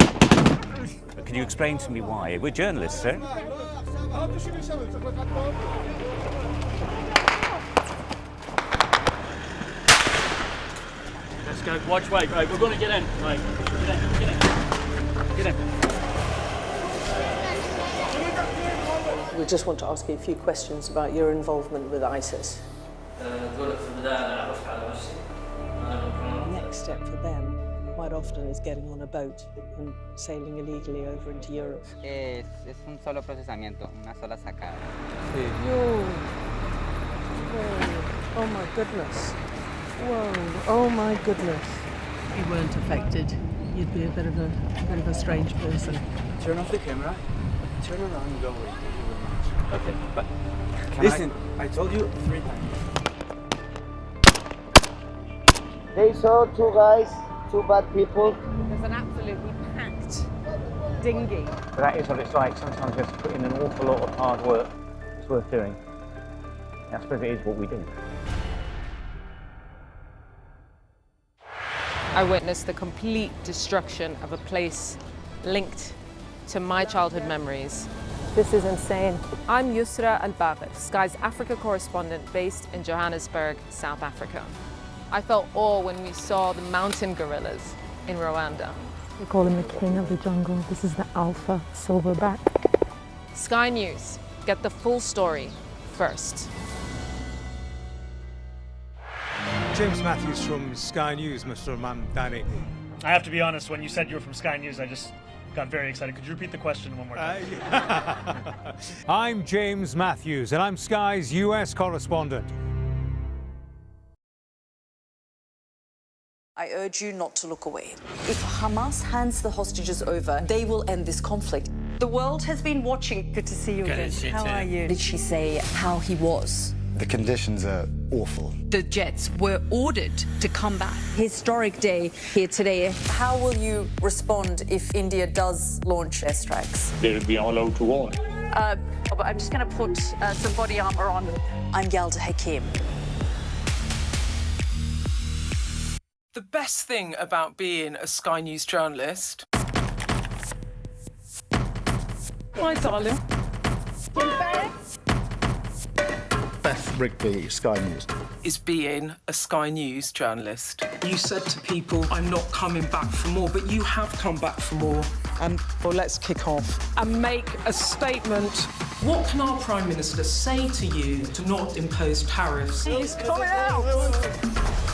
Can you explain to me why? We're journalists, sir. Let's go. Watch, wait, right, we're going to get in. Right, get in. We just want to ask you a few questions about your involvement with ISIS. Next step for them quite often is getting on a boat and sailing illegally over into Europe. Es un solo procesamiento, una sola sacada. Whoa. Whoa. Oh my goodness. Whoa. Oh my goodness. If you weren't affected, you'd be a bit of a strange person. Turn off the camera, turn around and go away. Okay, but listen, I told you 3 times. They saw 2 guys, 2 bad people. There's an absolutely packed dinghy. But that is what it's like. Sometimes you have to put in an awful lot of hard work. It's worth doing. I suppose it is what we do. I witnessed the complete destruction of a place linked to my childhood memories. This is insane. I'm Yusra Al-Bagher, Sky's Africa correspondent based in Johannesburg, South Africa. I felt awe when we saw the mountain gorillas in Rwanda. They call him the king of the jungle. This is the alpha silverback. Sky News, get the full story first. James Matthews from Sky News, Mr. Mamdani. I have to be honest, when you said you were from Sky News, I just got very excited. Could you repeat the question one more time? I'm James Matthews, and I'm Sky's US correspondent. I urge you not to look away. If Hamas hands the hostages over, they will end this conflict. The world has been watching. Good to see you again. How are you? Did she say how he was? The conditions are awful. The jets were ordered to come back. Historic day here today. How will you respond if India does launch airstrikes? They'll be allowed to war. I'm just going to put some body armor on. I'm Yalda Hakim. The best thing about being a Sky News journalist... My darling. Beth Rigby, Sky News. Is being a Sky News journalist. You said to people, I'm not coming back for more, but you have come back for more. Well, let's kick off and make a statement. What can our Prime Minister say to you to not impose tariffs? He's coming out!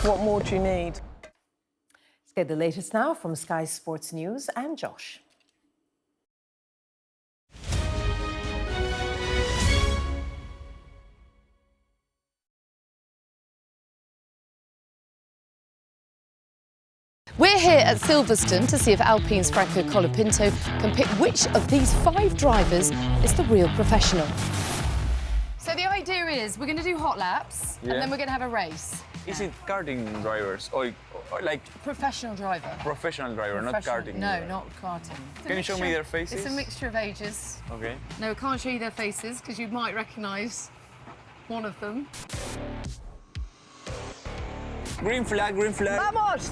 What more do you need? Let's get the latest now from Sky Sports News and Josh. We're here at Silverstone to see if Alpine's Franco Colapinto can pick which of these 5 drivers is the real professional. So the idea is we're going to do hot laps and then we're going to have a race. Is it karting drivers or like Professional driver. professional driver, not karting? No, not karting. Can you show me their faces? It's a mixture of ages. Okay. No, I can't show you their faces because you might recognise one of them. Green flag, green flag. Vamos!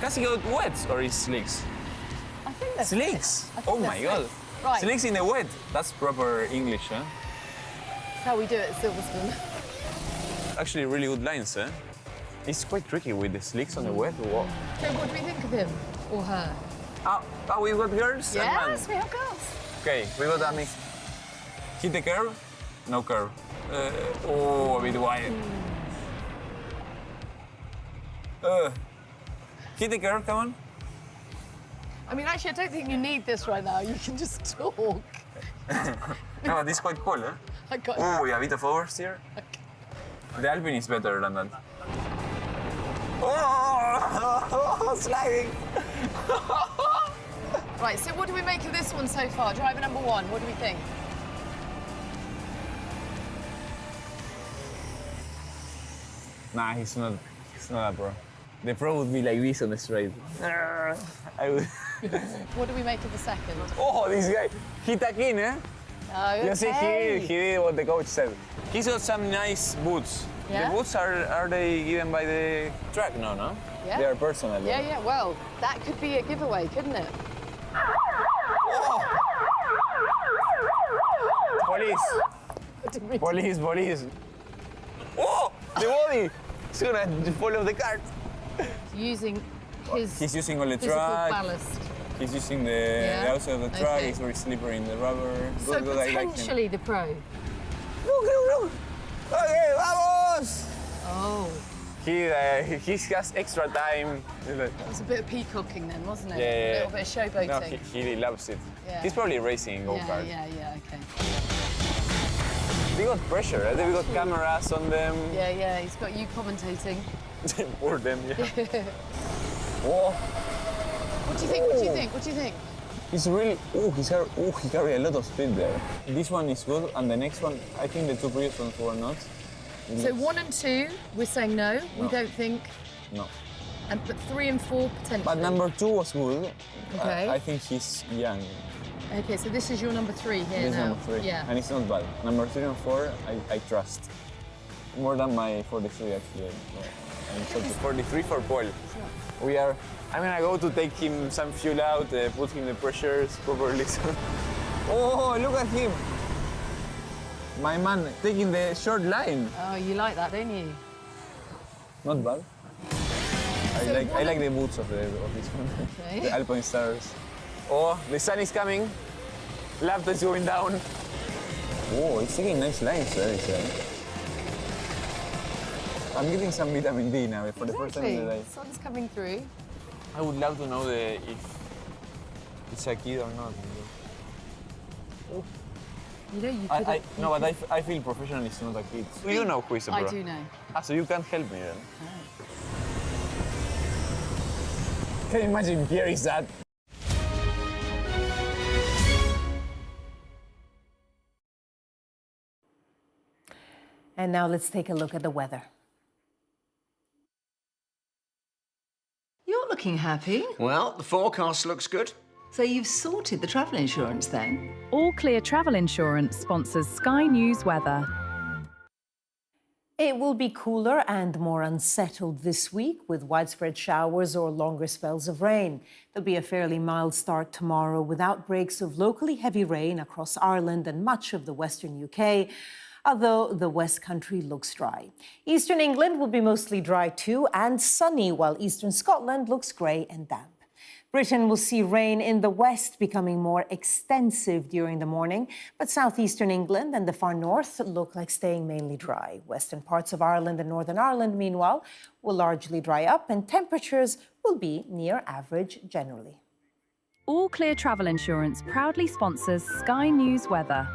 Has he got wet or is slicks? I think that's Slicks? I think Oh that's my god. Right. Slicks in the wet. That's proper English, huh? That's how we do it at Silverstone. Actually, really good lines, eh? It's quite tricky with the slicks on the wet. What? So what do we think of him or her? Oh, we've got girls and men. Yes, we have girls. Okay, we got a mix. Hit the curve, no curve. Oh, a bit wide. Hit the curve, come on. I mean, actually, I don't think you need this right now. You can just talk. No, this is quite cool, eh? I got Oh, a bit of oversteer. Okay. The Alpine is better than that. Oh, sliding. Right, so what do we make of this one so far? Driver number 1, what do we think? Nah, he's not a pro. The pro would be like this on the straight. I would. What do we make of the second? Oh, this guy. Hit a king, eh? Okay. You see, he did what the coach said. He's got some nice boots. Yeah? The boots are they given by the track? No? Yeah. They are personal. Yeah, well, that could be a giveaway, couldn't it? Police. Oh, the body! He's gonna fall off the cart. Using his He's using all the physical track. ballast. He's using the outside of the track. Okay. It's very slippery in the rubber. So Good, I like him. potentially the pro. Look! Okay, vamos! Oh. He has extra time. It was a bit of peacocking then, wasn't it? Yeah. A little bit of showboating. No, he loves it. Yeah. He's probably racing go-kart. Yeah, okay. They got pressure, right? They got cameras on them. Yeah, he's got you commentating. Poor them, yeah. Whoa. What do you think? He's really, he carried a lot of speed there. This one is good, and the next one, I think the 2 previous ones were not. So 1 and 2, we're saying no. We don't think. No. But 3 and 4 potentially. But number 2 was good. Okay. I think he's young. Okay, so this is your number 3 here This is now. number 3. Yeah. And it's not bad. Number 3 and 4, I trust. More than my 43, actually. I And so 43 for Paul. We are, I'm gonna go to take him some fuel out, put him the pressures properly. Oh, look at him. My man taking the short line. Oh, you like that, don't you? Not bad. I like the boots of this one. Okay. The Alpine Stars. Oh, the sun is coming. Lap is going down. Oh, it's taking nice lines there, I'm getting some vitamin D now for the first time in the day. The sun's coming through. I would love to know if it's a kid or not. You know, you could. No, but I feel professional is not a kid. So you know who is a bro? I do know. Ah, so you can help me then. Can you imagine Pierre is that? And now let's take a look at the weather. You're looking happy. Well, the forecast looks good. So you've sorted the travel insurance then? All Clear Travel Insurance sponsors Sky News Weather. It will be cooler and more unsettled this week with widespread showers or longer spells of rain. There'll be a fairly mild start tomorrow with outbreaks of locally heavy rain across Ireland and much of the western UK, although the West Country looks dry. Eastern England will be mostly dry too and sunny, while eastern Scotland looks grey and damp. Britain will see rain in the west becoming more extensive during the morning, but southeastern England and the far north look like staying mainly dry. Western parts of Ireland and Northern Ireland, meanwhile, will largely dry up and temperatures will be near average generally. All Clear Travel Insurance proudly sponsors Sky News Weather.